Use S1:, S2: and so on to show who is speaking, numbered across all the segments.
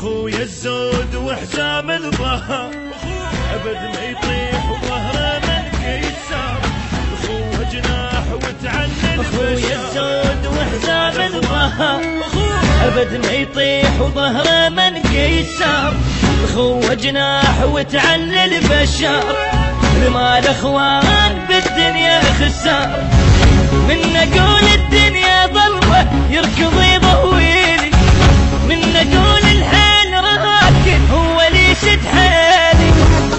S1: اخويا الزود وحزام الظهر ابد ما يطيح وظهره من كيسار، اخوه جناح وتعلل
S2: اخويا الزود وحزام الظهر ابد ما يطيح وظهره من كيسار، اخوه جناح وتعلل بشار، رمى الاخوان بالدنيا خسار، من اقول الدنيا ظلمه يركض يضويلي، من اقول الحيل راكن هو اللي يشد حيلي،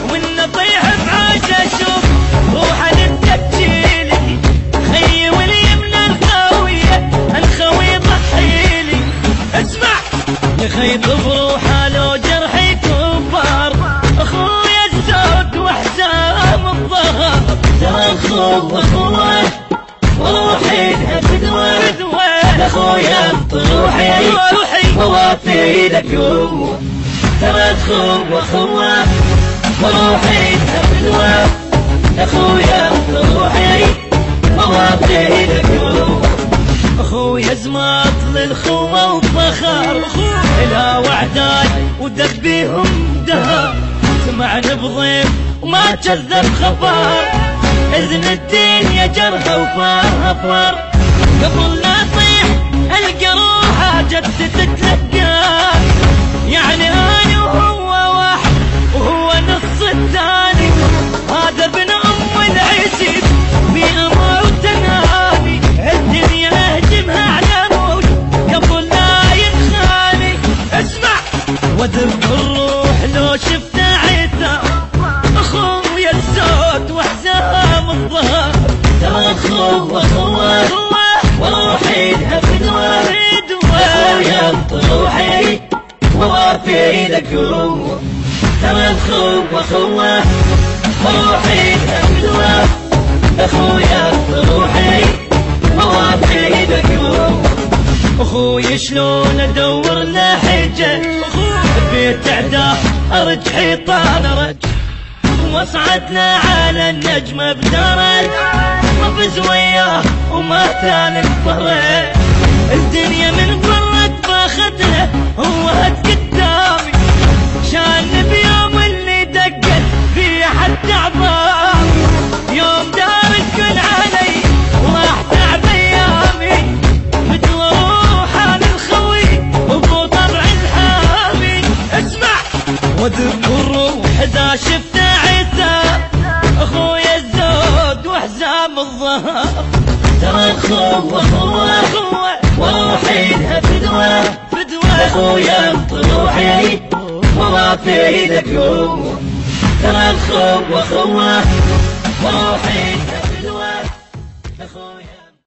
S2: ومن اطيح بعاش اشوف روحه للتبجيلي، خيي واليمنى الخاويه الخوي يضحيلي، اسمع يا خي بروحه لو جرحي كبار، اخويا الزود وحزام الظهر، ترى اخوه وروحي بدوى اخويا بروحي ووافي لك هو، ترى اخوه وروحي بدوى اخويا بروحي ووافي لك هو، اخويا زماط للخوه وفخر، الها وعداد ودبيهم دهر، سمع نبضيم وما كذب خبر، اذن الدين يا جرها وفار، قبل لا اطيح القروحه جدت تتلقان، يعني انا وهو واحد وهو نص الثاني، هذا ابن ام العزيز بأمر وتناني، الدنيا اهجمها على موت قبل لا ينخاني، اسمع وذب الروح لو شفت عتاب، اخويا الزود وحزام الظهر، ترى اخوه وروحي بدوى اخويا بروحي ووافي لك هو، ترى اخوه وروحي بدوى اخويا بروحي ووافي لك هو، اخوي شلون ادور له حجه، بيت عداه ارج حيطان ارج، وصعدنا على النجمة بدرج، وفز وياه وما ثاني ظهره، الدنيا من برك باخذها هو هد قدامي، شان بيوم اللي دقت في حتى عظامي، يوم دار الكل علي وراح تعب ايامي، مثل روحه للخوي وبو طبع الحامي، اسمع واذكر روح اذا شفت عتاب، اخويا الزود وحزام الظهر، ترى اخوه وروحي بدوى اخويا بروحي ووافي لك هو، ترى اخوه وروحي بدوى اخويا